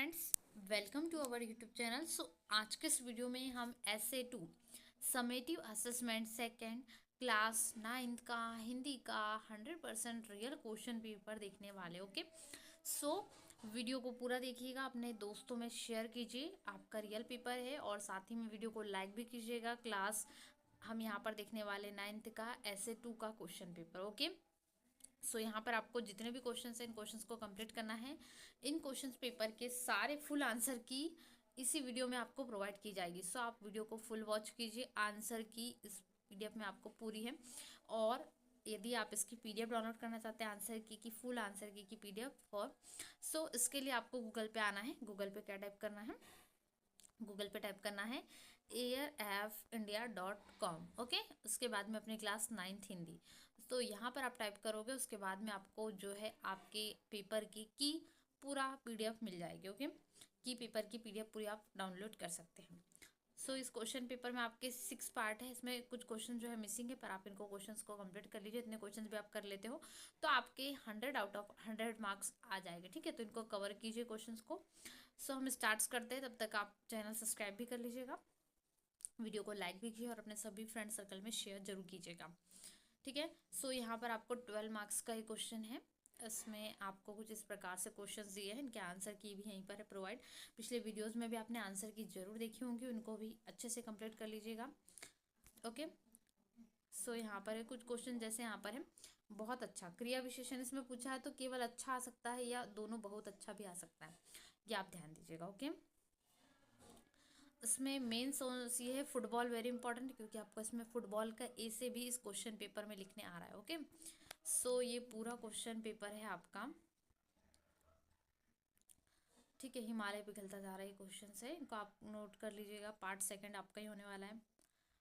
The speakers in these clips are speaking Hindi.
Friends, welcome to our YouTube channel. आज के इस वीडियो में हम SA2 summative assessment second class 9th का हिंदी का 100% रियल क्वेश्चन पेपर देखने वाले। ओके, वीडियो को पूरा देखिएगा, अपने दोस्तों में शेयर कीजिए। आपका रियल पेपर है और साथ ही में वीडियो को लाइक भी कीजिएगा। क्लास हम यहाँ पर देखने वाले 9th का SA2 का क्वेश्चन पेपर। ओके, यहाँ पर आपको जितने भी क्वेश्चंस हैं इन क्वेश्चंस को कंप्लीट करना है। इन क्वेश्चंस पेपर के सारे फुल आंसर की इसी वीडियो में आपको प्रोवाइड की जाएगी। आप वीडियो को फुल वॉच कीजिए। आंसर की इस PDF में आपको पूरी है, और यदि आप इसकी PDF डाउनलोड करना चाहते हैं आंसर की फुल आंसर की PDF फॉर इसके लिए आपको गूगल पे आना है। गूगल पे क्या टाइप करना है? गूगल पे टाइप करना है airfindia.com। ओके, उसके बाद में अपनी क्लास 9th हिंदी, तो यहाँ पर आप टाइप करोगे। उसके बाद में आपको जो है आपके पेपर की पूरा PDF मिल जाएगी। ओके, की पेपर की PDF पूरी आप डाउनलोड कर सकते हैं। इस क्वेश्चन पेपर में आपके 6 पार्ट है। इसमें कुछ क्वेश्चन जो है मिसिंग है, पर आप इनको क्वेश्चंस को कंप्लीट कर लीजिए। इतने क्वेश्चंस भी आप कर लेते हो तो आपके 100 आउट ऑफ 100 मार्क्स आ जाएंगे। ठीक है, तो इनको कवर कीजिए क्वेश्चंस को। हम स्टार्ट करते हैं। तब तक आप चैनल सब्सक्राइब भी कर लीजिएगा, वीडियो को लाइक भी कीजिए और अपने सभी फ्रेंड सर्कल में शेयर जरूर कीजिएगा। ठीक है, यहाँ पर आपको 12 मार्क्स का ही क्वेश्चन है। इसमें आपको कुछ इस प्रकार से क्वेश्चंस दिए हैं, इनके आंसर की भी यहीं पर है प्रोवाइड। पिछले वीडियोस में भी आपने आंसर की जरूर देखी होंगी, उनको भी अच्छे से कंप्लीट कर लीजिएगा। ओके, यहाँ पर है कुछ क्वेश्चन, जैसे यहाँ पर है बहुत अच्छा क्रिया विशेषण इसमें पूछा है, तो केवल अच्छा आ सकता है या दोनों बहुत अच्छा भी आ सकता है, ये आप ध्यान दीजिएगा। ओके, इसमें मेन सोर्स ये है फुटबॉल, वेरी इंपॉर्टेंट, क्योंकि आपको इसमें फुटबॉल का ए से भी इस क्वेश्चन पेपर में लिखने आ रहा है। ओके, ये पूरा क्वेश्चन पेपर है आपका। ठीक है, हिमालय पिघलता जा रहा है क्वेश्चन है, इनको आप नोट कर लीजिएगा। पार्ट सेकंड आपका ही होने वाला है।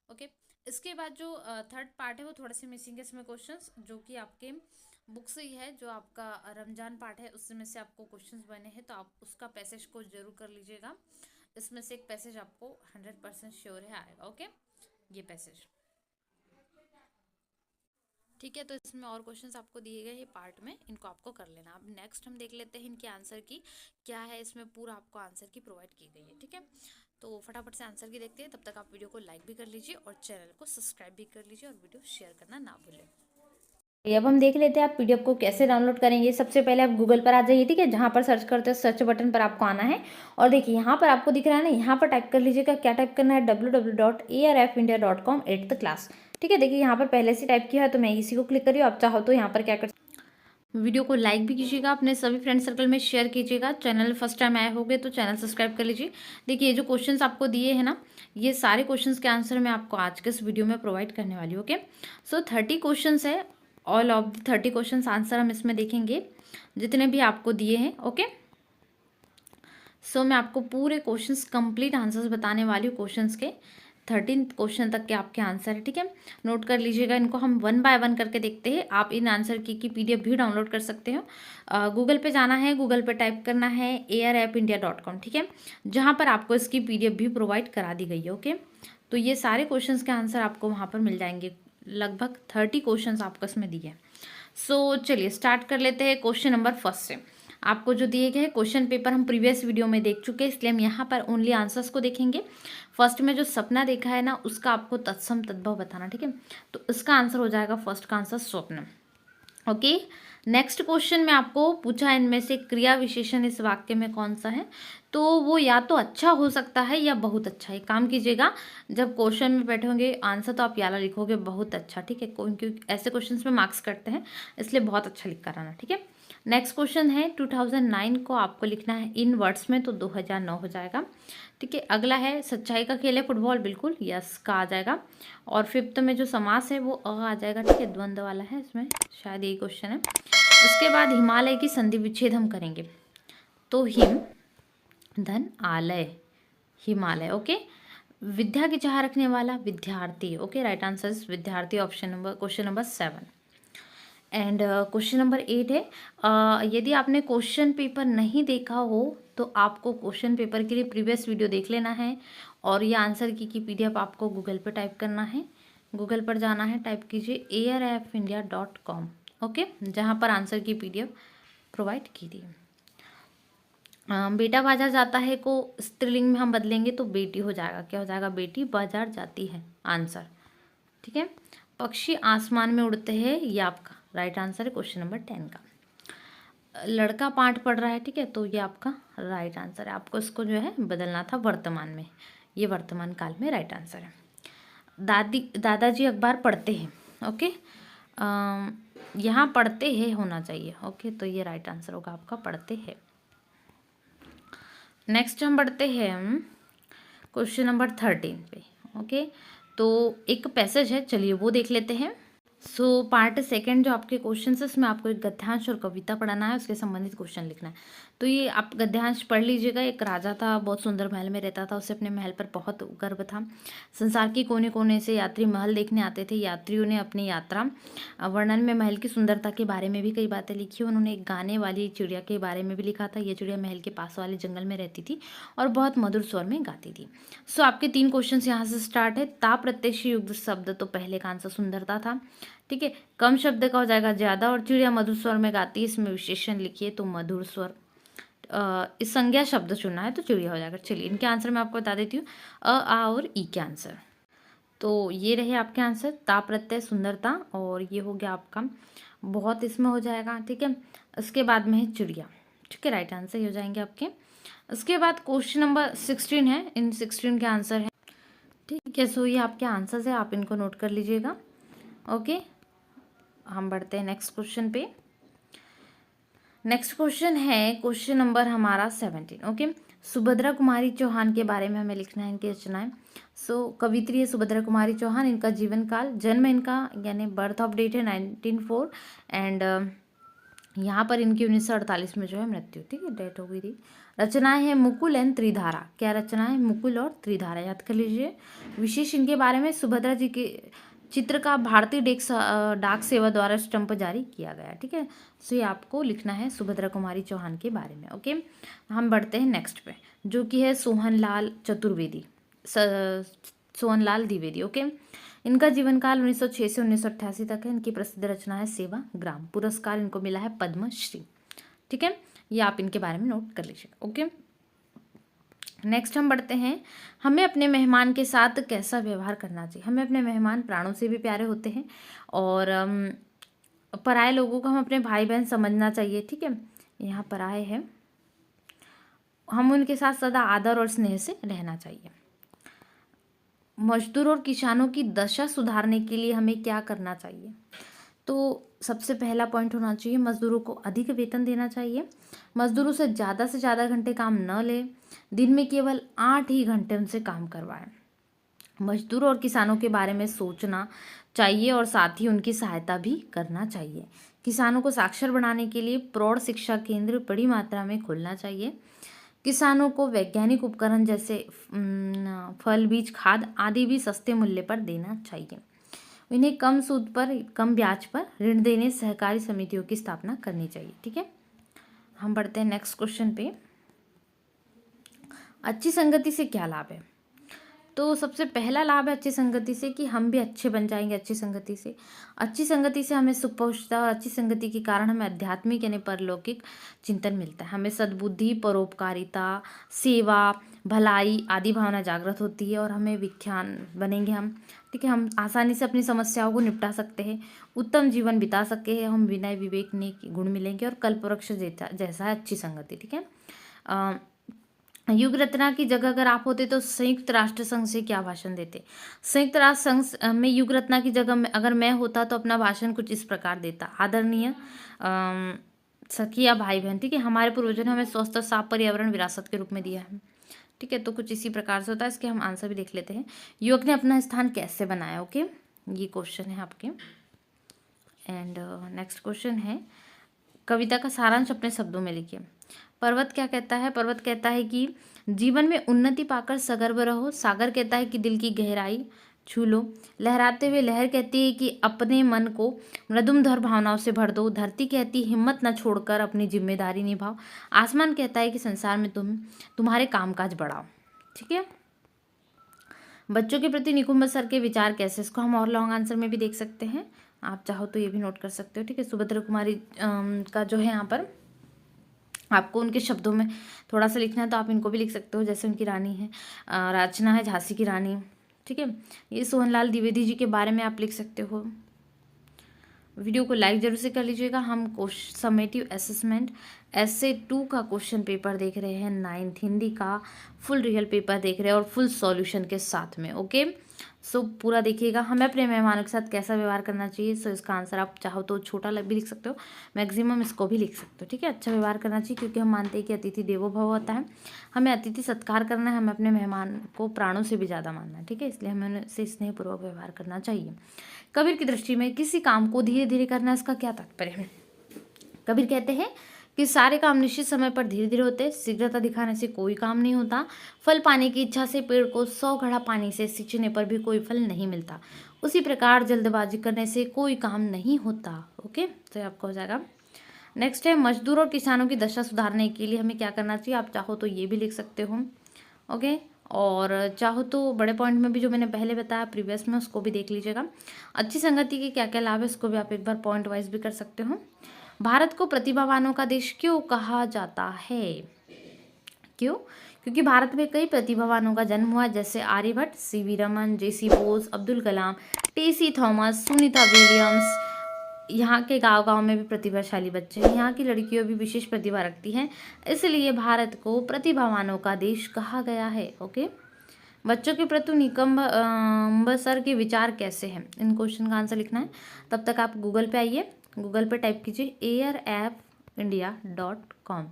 ओके, इसके बाद जो थर्ड पार्ट है वो थोड़े से मिसिंग है इसमें क्वेश्चंस, जो कि आपके बुक से ही है। जो आपका रमजान पार्ट है उसमें से आपको क्वेश्चंस बने हैं, तो आप उसका पैसेज को जरूर कर लीजिएगा। इसमें से एक पैसेज आपको 100% श्योर है आएगा। ओके, ये पैसेज ठीक है। तो इसमें और क्वेश्चंस आपको दिए गए हैं पार्ट में, इनको आपको कर लेना। अब नेक्स्ट हम देख लेते हैं इनके आंसर की क्या है। इसमें पूरा आपको आंसर की प्रोवाइड की गई है। ठीक है, तो फटाफट से आंसर की देखते हैं। तब तक आप वीडियो को लाइक भी कर लीजिए और चैनल को सब्सक्राइब भी कर लीजिए, और वीडियो शेयर करना ना भूलें। अब हम देख लेते हैं आप PDF को कैसे डाउनलोड करेंगे। सबसे पहले आप गूगल पर आ जाइए। ठीक है, जहाँ पर सर्च करते हो सर्च बटन पर आपको आना है, और देखिए यहाँ पर आपको दिख रहा है ना, यहाँ पर टाइप कर लीजिएगा। क्या टाइप करना है? www.arfindia.com 8th class. ठीक है, देखिए यहाँ पर पहले से टाइप किया है, तो मैं इसी को क्लिक करी हूँ। आप चाहो तो यहाँ पर क्या कर, वीडियो को लाइक भी कीजिएगा, अपने सभी फ्रेंड सर्कल में शेयर कीजिएगा। चैनल फर्स्ट टाइम आए होंगे तो चैनल सब्सक्राइब कर लीजिए। देखिए ये जो क्वेश्चंस आपको दिए हैं ना, ये सारे क्वेश्चंस के आंसर मैं आपको आज के इस वीडियो में प्रोवाइड करने वाली हूँ। ओके, 30 क्वेश्चंस है। All of the 30 questions answer हम इसमें देखेंगे, जितने भी आपको दिए हैं। ओके, मैं आपको पूरे क्वेश्चंस कंप्लीट आंसर्स बताने वाली हूँ। क्वेश्चंस के 13 क्वेश्चन तक के आपके आंसर है। ठीक है, नोट कर लीजिएगा। इनको हम 1 बाय 1 करके देखते हैं। आप इन आंसर की PDF भी डाउनलोड कर सकते हो। गूगल पे जाना है, गूगल पे टाइप करना है airfindia.com। ठीक है, जहाँ पर आपको इसकी PDF भी प्रोवाइड करा दी गई है। ओके, तो ये सारे क्वेश्चन के आंसर आपको वहाँ पर मिल जाएंगे। लगभग 30 क्वेश्चन आपको इसमें दिए हैं। चलिए स्टार्ट कर लेते हैं क्वेश्चन नंबर फर्स्ट से। आपको जो दिए गए क्वेश्चन पेपर हम प्रीवियस वीडियो में देख चुके हैं, इसलिए हम यहाँ पर ओनली आंसर्स को देखेंगे। फर्स्ट में जो सपना देखा है ना, उसका आपको तत्सम तद्भव बताना। ठीक है, तो इसका आंसर हो जाएगा फर्स्ट का आंसर स्वप्न। ओके, नेक्स्ट क्वेश्चन में आपको पूछा इनमें से क्रिया विशेषण इस वाक्य में कौन सा है, तो वो या तो अच्छा हो सकता है या बहुत अच्छा। एक काम कीजिएगा, जब क्वेश्चन में बैठे होंगे आंसर तो आप याला लिखोगे बहुत अच्छा। ठीक है, क्योंकि ऐसे क्वेश्चंस में मार्क्स कटते हैं, इसलिए बहुत अच्छा लिख कर आना। ठीक है, नेक्स्ट क्वेश्चन है 2009 को आपको लिखना है इन वर्ड्स में, तो 2009 हो जाएगा। ठीक है, अगला है सच्चाई का खेल है फुटबॉल, बिल्कुल यस का आ जाएगा। और फिफ्थ में जो समास है वो आ जाएगा। ठीक है, द्वंद्व वाला है इसमें, शायद यही क्वेश्चन है। उसके बाद हिमालय की संधि विच्छेद हम करेंगे, तो हिम धन आलय हिमालय। ओके, विद्या की चाह रखने वाला विद्यार्थी। ओके, राइट आंसर इज विद्यार्थी, option number question number 7। And question number 8 है, यदि आपने क्वेश्चन पेपर नहीं देखा हो तो आपको क्वेश्चन पेपर के लिए प्रीवियस वीडियो देख लेना है, और ये आंसर की PDF आपको गूगल पर टाइप करना है। गूगल पर जाना है, टाइप कीजिए airfindia.com। ओके, जहाँ पर आंसर की PDF प्रोवाइड की थी। बेटा बाजार जाता है को स्त्रीलिंग में हम बदलेंगे तो बेटी हो जाएगा। क्या हो जाएगा? बेटी बाजार जाती है, आंसर। ठीक है। पक्षी आसमान में उड़ते हैं, ये आपका राइट आंसर है क्वेश्चन नंबर 10 का। लड़का पाठ पढ़ रहा है, ठीक है, तो ये आपका राइट आंसर है। आपको इसको जो है बदलना था वर्तमान में, ये वर्तमान काल में राइट आंसर है। दादाजी अखबार पढ़ते हैं, ओके, यहाँ पढ़ते हैं होना चाहिए, ओके, तो ये राइट आंसर होगा आपका पढ़ते हैं। नेक्स्ट हम बढ़ते हैं क्वेश्चन नंबर 13 पे, ओके। तो एक पैसेज है, चलिए वो देख लेते हैं। सो पार्ट सेकंड जो आपके क्वेश्चन है उसमें आपको एक गद्यांश और कविता पढ़ाना है, उसके संबंधित क्वेश्चन लिखना है। तो ये आप गद्यांश पढ़ लीजिएगा। एक राजा था, बहुत सुंदर महल में रहता था, उसे अपने महल पर बहुत गर्व था। संसार के कोने कोने से यात्री महल देखने आते थे। यात्रियों ने अपनी यात्रा वर्णन में महल की सुंदरता के बारे में भी कई बातें लिखी। उन्होंने एक गाने वाली चिड़िया के बारे में भी लिखा था। ये चिड़िया महल के पास वाले जंगल में रहती थी और बहुत मधुर स्वर में गाती थी। सो आपके 3 क्वेश्चन यहाँ से स्टार्ट है। ता प्रत्यय युक्त शब्द, तो पहले का आंसर सुंदरता था, ठीक है। कम शब्द का हो जाएगा ज्यादा, और चिड़िया मधुर स्वर में गाती है, इसमें विशेषण लिखिए तो मधुर स्वर। इस संज्ञा शब्द चुनना है तो चिड़िया हो जाएगा। चलिए इनके आंसर मैं आपको बता देती हूँ, अ, आ और ई के आंसर। तो ये रहे आपके आंसर, ता प्रत्यय सुंदरता, और ये हो गया आपका बहुत, इसमें हो जाएगा, ठीक है। उसके बाद में है चिड़िया, ठीक है, राइट आंसर हो जाएंगे आपके। उसके बाद क्वेश्चन नंबर 16 है, इन 16 के आंसर है, ठीक है। सो ये आपके आंसर्स है, आप इनको नोट कर लीजिएगा, ओके। हम बढ़ते हैं नेक्स्ट क्वेश्चन पे। नेक्स्ट क्वेश्चन है क्वेश्चन नंबर हमारा 17, ओके। सुभद्रा कुमारी चौहान के बारे में हमें लिखना है, इनकी रचनाएं। सो कवित्री है सुभद्रा कुमारी चौहान। इनका जीवन काल, जन्म इनका यानी बर्थ ऑफ डेट है 1904, एंड यहाँ पर इनकी 1948 में जो है मृत्यु, ठीक है, डेथ हो गई थी। रचनाएं हैं मुकुल एंड त्रिधारा। क्या रचनाएं? मुकुल और त्रिधारा, याद कर लीजिए। विशेष इनके बारे में, सुभद्रा जी के चित्र का भारतीय डाक सेवा द्वारा स्टंप जारी किया गया, ठीक है। सो ये आपको लिखना है सुभद्रा कुमारी चौहान के बारे में, ओके। हम बढ़ते हैं नेक्स्ट पे, जो कि है सोहनलाल चतुर्वेदी, सोहनलाल द्विवेदी, ओके। इनका जीवन काल 1906 से 1988 तक है। इनकी प्रसिद्ध रचना है सेवाग्राम। पुरस्कार इनको मिला है पद्मश्री, ठीक है। ये आप इनके बारे में नोट कर लीजिए, ओके। नेक्स्ट हम बढ़ते हैं, हमें अपने मेहमान के साथ कैसा व्यवहार करना चाहिए। हमें अपने मेहमान प्राणों से भी प्यारे होते हैं, और पराये लोगों को हम अपने भाई बहन समझना चाहिए, ठीक है। यहाँ पराये है, हम उनके साथ सदा आदर और स्नेह से रहना चाहिए। मजदूर और किसानों की दशा सुधारने के लिए हमें क्या करना चाहिए। तो सबसे पहला पॉइंट होना चाहिए, मजदूरों को अधिक वेतन देना चाहिए। मजदूरों से ज़्यादा घंटे काम न ले, दिन में केवल 8 ही घंटे उनसे काम करवाएं। मजदूरों और किसानों के बारे में सोचना चाहिए और साथ ही उनकी सहायता भी करना चाहिए। किसानों को साक्षर बनाने के लिए प्रौढ़ शिक्षा केंद्र बड़ी मात्रा में खोलना चाहिए। किसानों को वैज्ञानिक उपकरण जैसे फल, बीज, खाद आदि भी सस्ते मूल्य पर देना चाहिए। इन्हें कम सूद पर, कम ब्याज पर ऋण देने सहकारी समितियों की स्थापना करनी चाहिए, ठीक है। हम बढ़ते हैं नेक्स्ट क्वेश्चन पे। अच्छी संगति से क्या लाभ है। तो सबसे पहला लाभ है अच्छी संगति से कि हम भी अच्छे बन जाएंगे अच्छी संगति से। अच्छी संगति से हमें सुख पहुँचता है, और अच्छी संगति के कारण हमें आध्यात्मिक यानी परलौकिक चिंतन मिलता है। हमें सद्बुद्धि, परोपकारिता, सेवा, भलाई आदि भावना जागृत होती है, और हमें विख्यान बनेंगे हम, ठीक है। हम आसानी से अपनी समस्याओं को निपटा सकते हैं, उत्तम जीवन बिता सकते हैं। हम विनय, विवेक, नेक गुण मिलेंगे, और कल्पवृक्ष जैसा है अच्छी संगति, ठीक है। युग रत्ना की जगह अगर आप होते तो संयुक्त राष्ट्र संघ से क्या भाषण देते। संयुक्त राष्ट्र संघ में युग रत्ना की जगह में अगर मैं होता तो अपना भाषण कुछ इस प्रकार देता। आदरणीय सखी या भाई बहन, ठीक है, हमारे पूर्वजों ने हमें स्वस्थ और साफ पर्यावरण विरासत के रूप में दिया है, ठीक है। तो कुछ इसी प्रकार से होता है। इसके हम आंसर भी देख लेते हैं। युवक ने अपना स्थान कैसे बनाया, ओके, ये क्वेश्चन है आपके। एंड नेक्स्ट क्वेश्चन है, कविता का सारांश अपने शब्दों में लिखिए। पर्वत क्या कहता है। पर्वत कहता है कि जीवन में उन्नति पाकर सगर्व रहो। सागर कहता है कि दिल की गहराई छू लो। लहराते हुए लहर कहती है कि अपने मन को मृदुमधुर भावनाओं से भर दो। धरती कहती है हिम्मत न छोड़कर अपनी जिम्मेदारी निभाओ। आसमान कहता है कि संसार में तुम्हारे कामकाज बढ़ाओ, ठीक है। बच्चों के प्रति निकुंभ सर के विचार कैसे, इसको हम और लॉन्ग आंसर में भी देख सकते हैं, आप चाहो तो ये भी नोट कर सकते हो, ठीक है। सुभद्रा कुमारी का जो है यहाँ पर आपको उनके शब्दों में थोड़ा सा लिखना है तो आप इनको भी लिख सकते हो, जैसे उनकी रानी है रचना है झांसी की रानी, ठीक है। ये सोहनलाल द्विवेदी जी के बारे में आप लिख सकते हो। वीडियो को लाइक जरूर से कर लीजिएगा। हम समेटिव असेसमेंट ऐसे 2 का क्वेश्चन पेपर देख रहे हैं, 9th हिंदी का फुल रियल पेपर देख रहे हैं और फुल सॉल्यूशन के साथ में, ओके। सो पूरा देखिएगा। हमें अपने मेहमानों के साथ कैसा व्यवहार करना चाहिए, सो इसका आंसर आप चाहो तो छोटा भी लिख सकते हो, मैक्सिमम इसको भी लिख सकते हो, ठीक है। अच्छा व्यवहार करना चाहिए क्योंकि हम मानते हैं कि अतिथि देवो भव होता है, हमें अतिथि सत्कार करना है, हमें अपने मेहमान को प्राणों से भी ज़्यादा मानना है, ठीक है। इसलिए हमें उनसे स्नेहपूर्वक व्यवहार करना चाहिए। कबीर की दृष्टि में किसी काम को धीरे धीरे करना, इसका क्या तात्पर्य है। कबीर कहते हैं कि सारे काम निश्चित समय पर धीरे धीरे होते, शीघ्रता दिखाने से कोई काम नहीं होता। फल पाने की इच्छा से पेड़ को 100 घड़ा पानी से सींचने पर भी कोई फल नहीं मिलता, उसी प्रकार जल्दबाजी करने से कोई काम नहीं होता, ओके। तो आपको हो जाएगा। नेक्स्ट है मजदूर और किसानों की दशा सुधारने के लिए हमें क्या करना चाहिए, आप चाहो तो ये भी लिख सकते हो, ओके। और चाहो तो बड़े पॉइंट में भी जो मैंने पहले बताया प्रीवियस में उसको भी देख लीजिएगा। अच्छी संगति के क्या क्या लाभ है उसको भी आप एक बार पॉइंट वाइज भी कर सकते हो। भारत को प्रतिभावानों का देश क्यों कहा जाता है, क्यों, क्योंकि भारत में कई प्रतिभावानों का जन्म हुआ, जैसे आर्यभट्ट, सीवी रमन, जेसी बोस, अब्दुल कलाम, टेसी थॉमस, सुनीता विलियम्स। यहाँ के गांव गांव में भी प्रतिभाशाली बच्चे हैं, यहाँ की लड़कियों भी विशेष प्रतिभा रखती हैं, इसलिए भारत को प्रतिभावानों का देश कहा गया है, ओके। बच्चों के प्रति निकम्ब सर के विचार कैसे हैं, इन क्वेश्चन का आंसर लिखना है। तब तक आप गूगल पे आइए, गूगल पे टाइप कीजिए airindia.com,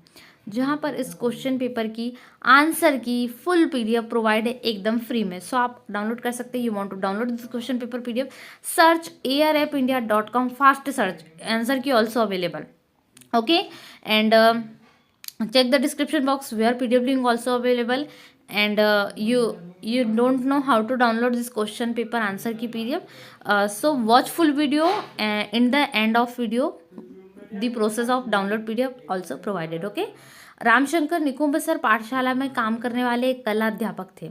जहाँ पर इस क्वेश्चन पेपर की आंसर की फुल पीडीएफ प्रोवाइड है एकदम फ्री में। सो आप डाउनलोड कर सकते हैं। You want to download this question paper PDF, search airindia.com, fast search, answer key also available, okay. And check the description box where pdf link also available, and you don't know how to download this question paper answer की pdf, so watch full video, in the end of video the process of download pdf also provided, okay। Ramshankar Nikumbh sir पाठशाला में काम करने वाले एक कला अध्यापक थे।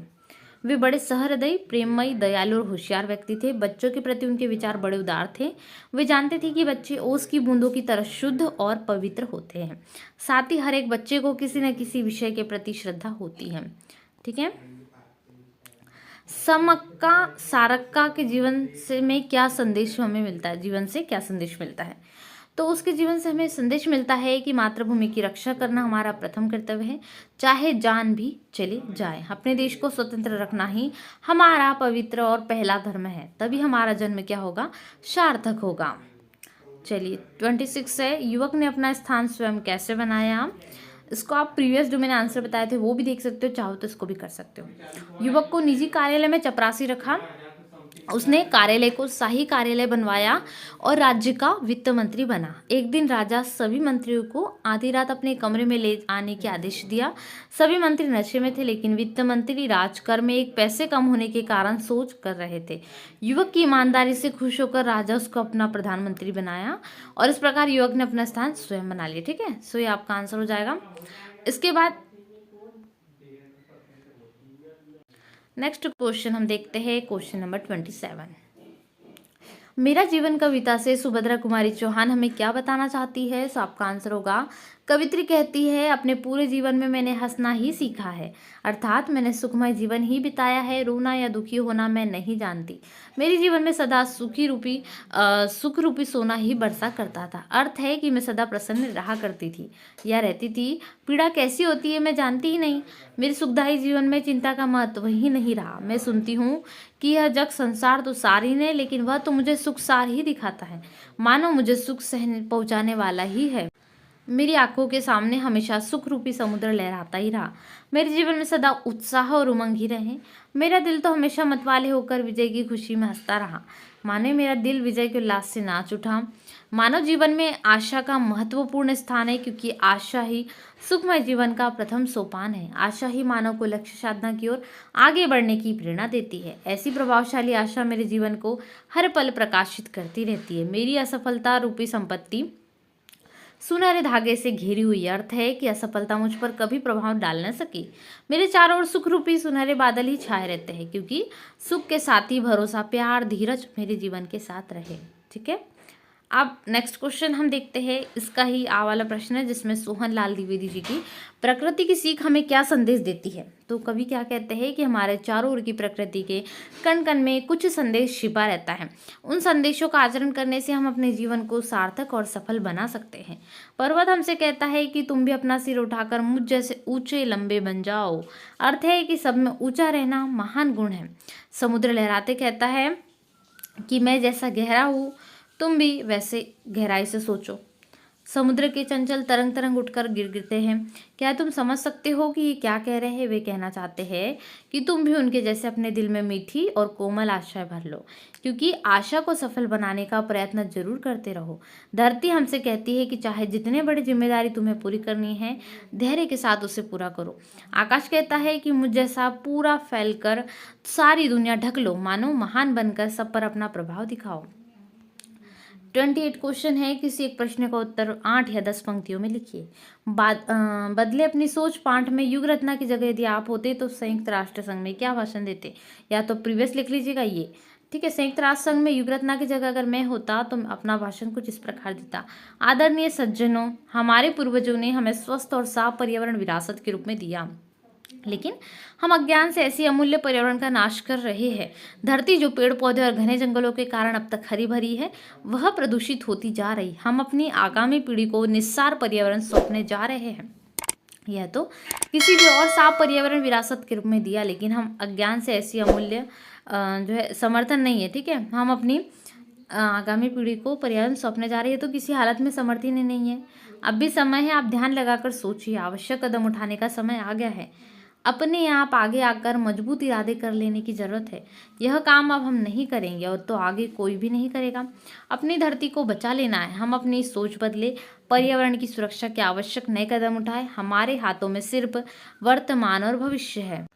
वे बड़े सहृदयी, प्रेममयी, दयालु और होशियार व्यक्ति थे। बच्चों के प्रति उनके विचार बड़े उदार थे। वे जानते थे कि बच्चे ओस की बूंदों की तरह शुद्ध और पवित्र होते हैं। साथ ही हर एक बच्चे को किसी न किसी विषय के प्रति श्रद्धा होती है, ठीक है। समक्का सारक्का के जीवन से में क्या संदेश हमें मिलता है, जीवन से क्या संदेश मिलता है, तो उसके जीवन से हमें संदेश मिलता है कि मातृभूमि की रक्षा करना हमारा प्रथम कर्तव्य है, चाहे जान भी चली जाए। अपने देश को स्वतंत्र रखना ही हमारा पवित्र और पहला धर्म है, तभी हमारा जन्म क्या होगा, सार्थक होगा। चलिए 26 है, युवक ने अपना स्थान स्वयं कैसे बनाया। इसको आप प्रीवियस जो मैंने आंसर बताए थे वो भी देख सकते हो, चाहो तो इसको भी कर सकते हो। युवक को निजी कार्यालय में चपरासी रखा, उसने कार्यालय को शाही कार्यालय बनवाया और राज्य का वित्त मंत्री बना। एक दिन राजा सभी मंत्रियों को आधी रात अपने कमरे में ले आने के आदेश दिया। सभी मंत्री नशे में थे, लेकिन वित्त मंत्री राजकर में एक पैसे कम होने के कारण सोच कर रहे थे। युवक की ईमानदारी से खुश होकर राजा उसको अपना प्रधानमंत्री बनाया और इस प्रकार युवक ने अपना स्थान स्वयं बना लिया, ठीक है। सो ये आपका आंसर हो जाएगा। इसके बाद नेक्स्ट क्वेश्चन हम देखते हैं, क्वेश्चन नंबर 27। मेरा जीवन कविता से सुभद्रा कुमारी चौहान हमें क्या बताना चाहती है। सो आपका आंसर होगा, कवित्री कहती है, अपने पूरे जीवन में मैंने हंसना ही सीखा है, अर्थात मैंने सुखमय जीवन ही बिताया है, रोना या दुखी होना मैं नहीं जानती। मेरे जीवन में सदा सुख रूपी सोना ही बरसा करता था। अर्थ है कि मैं सदा प्रसन्न रहा करती थी या रहती थी। पीड़ा कैसी होती है मैं जानती ही नहीं। मेरे सुखदायी जीवन में चिंता का महत्व ही नहीं रहा। मैं सुनती हूँ कि यह जग संसार तो सार ही नहीं, लेकिन वह तो मुझे सुख सार ही दिखाता है, मानो मुझे सुख सहने पहुँचाने वाला ही है। मेरी आंखों के सामने हमेशा सुख रूपी समुद्र लहराता ही रहा। मेरे जीवन में सदा उत्साह और उमंग ही रहे। मेरा दिल तो हमेशा मतवाले होकर विजय की खुशी में हंसता रहा। माने मेरा दिल विजय के उल्लास से नाच उठा। मानव जीवन में आशा का महत्वपूर्ण स्थान है, क्योंकि आशा ही सुखमय जीवन का प्रथम सोपान है। आशा ही मानव को लक्ष्य साधना की ओर आगे बढ़ने की प्रेरणा देती है। ऐसी प्रभावशाली आशा मेरे जीवन को हर पल प्रकाशित करती रहती है। मेरी असफलता रूपी संपत्ति सुनहरे धागे से घिरी हुई, अर्थ है कि असफलता मुझ पर कभी प्रभाव डाल न सकी। मेरे चारों ओर सुख रूपी सुनहरे बादल ही छाए रहते हैं, क्योंकि सुख के साथ ही भरोसा, प्यार, धीरज मेरे जीवन के साथ रहे, ठीक है। अब नेक्स्ट क्वेश्चन हम देखते हैं, इसका ही आ वाला प्रश्न है जिसमें सोहन लाल द्विवेदी जी की प्रकृति की सीख हमें क्या संदेश देती है। तो कवि क्या कहते हैं कि हमारे चारों ओर की प्रकृति के कण कण में कुछ संदेश छिपा रहता है। उन संदेशों का आचरण करने से हम अपने जीवन को सार्थक और सफल बना सकते हैं। पर्वत हमसे कहता है कि तुम भी अपना सिर उठाकर मुझ जैसे ऊंचे लंबे बन जाओ। अर्थ है कि सब में ऊंचा रहना महान गुण है। समुद्र लहराते कहता है कि मैं जैसा गहरा हूँ तुम भी वैसे गहराई से सोचो। समुद्र के चंचल तरंग तरंग उठकर गिरते हैं। क्या तुम समझ सकते हो कि ये क्या कह रहे हैं? वे कहना चाहते हैं कि तुम भी उनके जैसे अपने दिल में मीठी और कोमल आशाएं भर लो, क्योंकि आशा को सफल बनाने का प्रयत्न जरूर करते रहो। धरती हमसे कहती है कि चाहे जितने बड़ी जिम्मेदारी तुम्हें पूरी करनी है, धैर्य के साथ उसे पूरा करो। आकाश कहता है कि मुझ जैसा पूरा फैलकर सारी दुनिया ढक लो, मानो महान बनकर सब पर अपना प्रभाव दिखाओ। 28 क्वेश्चन है, किसी एक प्रश्न का उत्तर 8 या 10 पंक्तियों में लिखिए। बदले अपनी सोच पाठ में युग रत्ना की जगह यदि आप होते तो संयुक्त राष्ट्र संघ में क्या भाषण देते? या तो प्रीवियस लिख लीजिएगा ये, ठीक है। संयुक्त राष्ट्र संघ में युग रत्ना की जगह अगर मैं होता तो अपना भाषण कुछ इस प्रकार देता। आदरणीय सज्जनों, हमारे पूर्वजों ने हमें स्वस्थ और साफ पर्यावरण विरासत के रूप में दिया, लेकिन हम अज्ञान से ऐसी अमूल्य पर्यावरण का नाश कर रहे हैं। धरती जो पेड़ पौधे और घने जंगलों के कारण अब तक हरी भरी है, वह प्रदूषित होती जा रही। हम अपनी आगामी पीढ़ी को निस्सार पर्यावरण सौंपने जा रहे हैं। यह तो किसी भी और साफ पर्यावरण विरासत के रूप में दिया, लेकिन हम अज्ञान से ऐसी अमूल्य जो है समर्थन नहीं है, ठीक है। हम अपनी आगामी पीढ़ी को पर्यावरण सौंपने जा रही है, तो किसी हालत में समर्थन ही नहीं है। अब भी समय है, आप ध्यान लगाकर सोचिए। आवश्यक कदम उठाने का समय आ गया है। अपने आप आगे आकर मजबूत इरादे कर लेने की ज़रूरत है। यह काम अब हम नहीं करेंगे और तो आगे कोई भी नहीं करेगा। अपनी धरती को बचा लेना है। हम अपनी सोच बदले, पर्यावरण की सुरक्षा के आवश्यक नए कदम उठाए। हमारे हाथों में सिर्फ वर्तमान और भविष्य है,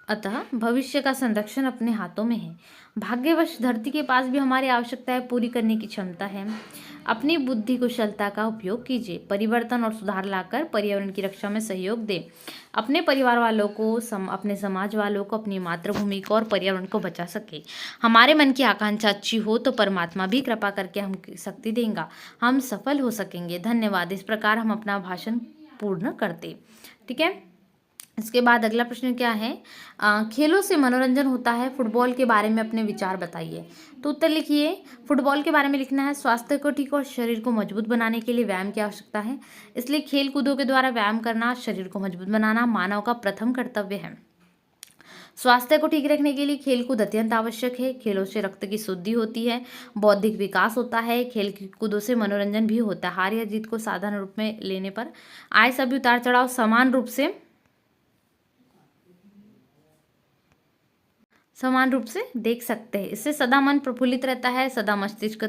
अतः भविष्य का संरक्षण अपने हाथों में है। भाग्यवश धरती के पास भी हमारी आवश्यकताएं पूरी करने की क्षमता है। अपनी बुद्धि कुशलता का उपयोग कीजिए। परिवर्तन और सुधार लाकर पर्यावरण की रक्षा में सहयोग दें। अपने परिवार वालों को, अपने समाज वालों को, अपनी मातृभूमि को और पर्यावरण को बचा सके। हमारे मन की आकांक्षा अच्छी हो तो परमात्मा भी कृपा करके हम शक्ति देगा। हम सफल हो सकेंगे। धन्यवाद। इस प्रकार हम अपना भाषण पूर्ण करते, ठीक है। इसके बाद अगला प्रश्न क्या है? खेलों से मनोरंजन होता है, फुटबॉल के बारे में अपने विचार बताइए। तो उत्तर लिखिए। फुटबॉल के बारे में लिखना है, स्वास्थ्य को ठीक और शरीर को मजबूत बनाने के लिए व्यायाम की आवश्यकता है, इसलिए खेल कूदों के द्वारा व्यायाम करना, शरीर को मजबूत बनाना मानव का प्रथम कर्तव्य है। स्वास्थ्य को ठीक रखने के लिए खेल कूद अत्यंत आवश्यक है। खेलों से रक्त की शुद्धि होती है, बौद्धिक विकास होता है। खेल कूदों से मनोरंजन भी होता है। हार या जीत को साधारण रूप में लेने पर आए सभी उतार चढ़ाव समान रूप से देख सकते हैं। इससे सदा मन प्रफुल्लित रहता है, सदा मस्तिष्क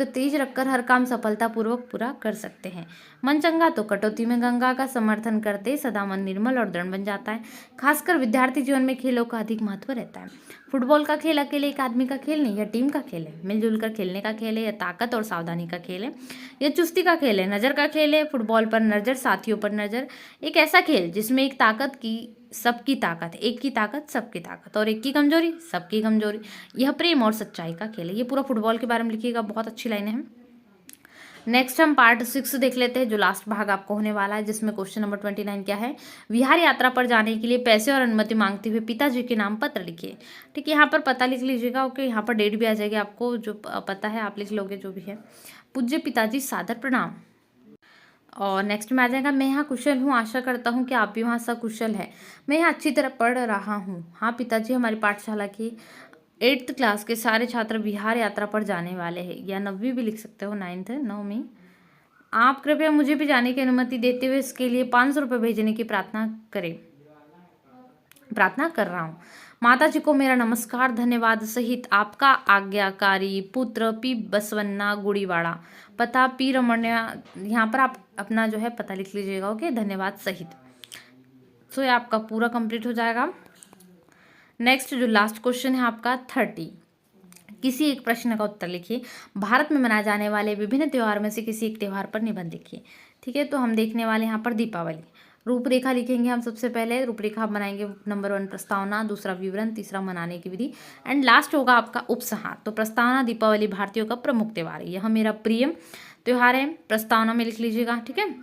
तेज रखकर हर काम सफलतापूर्वक पूरा कर सकते हैं। मन चंगा तो कटौती में गंगा का समर्थन करते सदा मन निर्मल और दृढ़ बन जाता है। खासकर विद्यार्थी जीवन में खेलों का अधिक महत्व रहता है। फुटबॉल का खेल अकेले एक आदमी का खेल नहीं, यह टीम का खेल है। मिलजुल कर खेलने का खेल है। यह ताकत और सावधानी का खेल है। यह चुस्ती का खेल है। नज़र का खेल है। फुटबॉल पर नजर, साथियों पर नजर। एक ऐसा खेल जिसमें एक ताकत की सबकी ताकत, एक की ताकत सबकी ताकत, और एक की कमजोरी सबकी कमजोरी। यह प्रेम और सच्चाई का खेल है। ये पूरा फुटबॉल के बारे में लिखिएगा, बहुत अच्छी लाइनें हैं। नेक्स्ट हम पार्ट 6 देख लेते हैं, जो लास्ट भाग आपको होने वाला है, जिसमें क्वेश्चन नंबर 29 क्या है? विहार यात्रा पर जाने के लिए पैसे और अनुमति मांगते हुए पिताजी के नाम पत्र लिखिए। ठीक है, यहाँ पर पता लिख लीजिएगा। ओके, यहाँ पर डेट भी आ जाएगी, आपको जो पता है आप लिख लोगे, जो भी है। पूज्य पिताजी, सादर प्रणाम। और नेक्स्ट में आ जाएगा, मैं यहाँ कुशल हूँ, आशा करता हूँ कि आप भी वहाँ सकुशल है। मैं यहाँ अच्छी तरह पढ़ रहा हूँ। हाँ पिताजी, हमारी पाठशाला की 8th क्लास के सारे छात्र बिहार यात्रा पर जाने वाले हैं, या 9वीं भी लिख सकते हो, 9वीं। आप कृपया मुझे भी जाने की अनुमति देते हुए इसके लिए 500 रुपये भेजने की प्रार्थना कर रहा हूँ। माता जी को मेरा नमस्कार, धन्यवाद सहित आपका आज्ञाकारी पुत्र पी बसवन्ना गुड़ीवाड़ा, पता पी रमण्या। यहाँ पर आप अपना जो है पता लिख लीजिएगा। ओके, धन्यवाद सहित। सो ये आपका पूरा कंप्लीट हो जाएगा। नेक्स्ट जो लास्ट क्वेश्चन है आपका 30, किसी एक प्रश्न का उत्तर लिखिए। भारत में मनाए जाने वाले विभिन्न त्यौहार में से किसी एक त्यौहार पर निबंध लिखिए। ठीक है, तो हम देखने वाले यहाँ पर दीपावली। रूपरेखा लिखेंगे हम सबसे पहले। रूपरेखा बनाएंगे नंबर 1 प्रस्तावना, दूसरा विवरण, तीसरा मनाने की विधि एंड लास्ट होगा आपका उपसंहार। तो प्रस्तावना, दीपावली भारतीयों का प्रमुख त्यौहार है, यह मेरा प्रिय त्यौहार है, प्रस्तावना में लिख लीजिएगा, ठीक है।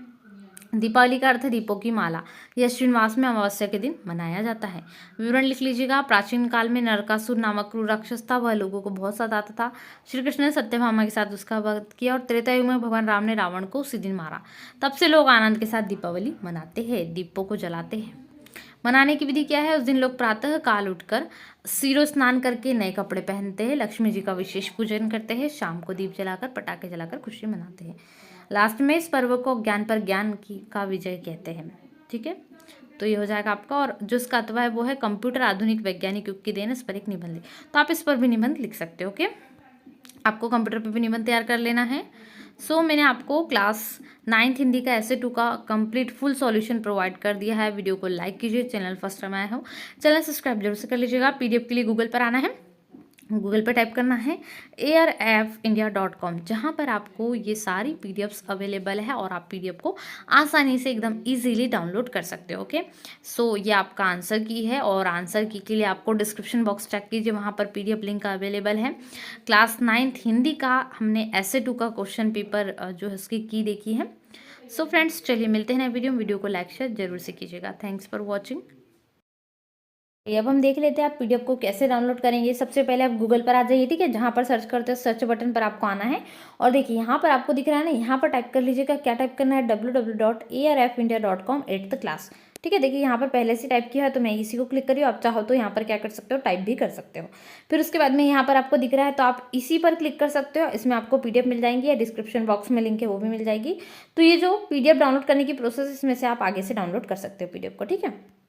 दीपावली का अर्थ है दीपों की माला, यह अश्विन मास में अमावस्या के दिन मनाया जाता है। विवरण लिख लीजिएगा, प्राचीन काल में नरकासुर नामक क्रूर राक्षस था, वह लोगों को बहुत सताता था। श्री कृष्ण ने सत्यभामा के साथ उसका वध किया और त्रेता युग में भगवान राम ने रावण को उसी दिन मारा। तब से लोग आनंद के साथ दीपावली मनाते हैं, दीपों को जलाते हैं। मनाने की विधि क्या है? उस दिन लोग प्रातः काल उठकर सिरो स्नान करके नए कपड़े पहनते हैं, लक्ष्मी जी का विशेष पूजन करते हैं, शाम को दीप जलाकर पटाखे जलाकर खुशी मनाते हैं। लास्ट में इस पर्व को ज्ञान पर ज्ञान की का विजय कहते हैं, ठीक है। तो ये हो जाएगा आपका। और जो इसका अथवा है वो है कंप्यूटर आधुनिक वैज्ञानिक युग की देन, इस पर एक निबंध। तो आप इस पर भी निबंध लिख सकते हो, ओके। आपको कंप्यूटर पर भी निबंध तैयार कर लेना है। मैंने आपको क्लास 9th हिंदी का ऐसे 2 का कंप्लीट फुल सॉल्यूशन प्रोवाइड कर दिया है। वीडियो को लाइक कीजिए, चैनल फर्स्ट टाइम आया हो चैनल सब्सक्राइब जरूर से कर लीजिएगा। PDF के लिए गूगल पर आना है, गूगल पर टाइप करना है arfindia.com, जहाँ पर आपको ये सारी PDFs अवेलेबल है और आप PDF को आसानी से एकदम इजीली डाउनलोड कर सकते हो, ओके। ये आपका आंसर की है और आंसर की के लिए आपको डिस्क्रिप्शन बॉक्स चेक कीजिए, वहाँ पर PDF लिंक अवेलेबल है। क्लास 9th हिंदी का हमने ऐसे 2 का क्वेश्चन पेपर जो है उसकी की देखी है। फ्रेंड्स चलिए मिलते हैं नए वीडियो को लाइक शेयर जरूर से कीजिएगा। Thanks for watching. अब हम देख लेते हैं आप PDF को कैसे डाउनलोड करेंगे। सबसे पहले आप गूगल पर आ जाइए, ठीक है। जहाँ पर सर्च करते हो सर्च बटन पर आपको आना है और देखिए यहाँ पर आपको दिख रहा है ना, यहाँ पर टाइप कर लीजिएगा। क्या टाइप करना है? www.arfindia.com 8th क्लास, ठीक है। देखिए यहाँ पर पहले से टाइप किया है तो मैं इसी को क्लिक करी हूँ। आप चाहो तो यहाँ पर क्या कर सकते हो, टाइप भी कर सकते हो। फिर उसके बाद में यहाँ पर आपको दिख रहा है तो आप इसी पर क्लिक कर सकते हो। इसमें आपको PDF मिल जाएंगी या डिस्क्रिप्शन बॉक्स में लिंक है वो भी मिल जाएगी। तो ये जो PDF डाउनलोड करने की प्रोसेस, इसमें से आप आगे से डाउनलोड कर सकते हो PDF को, ठीक है।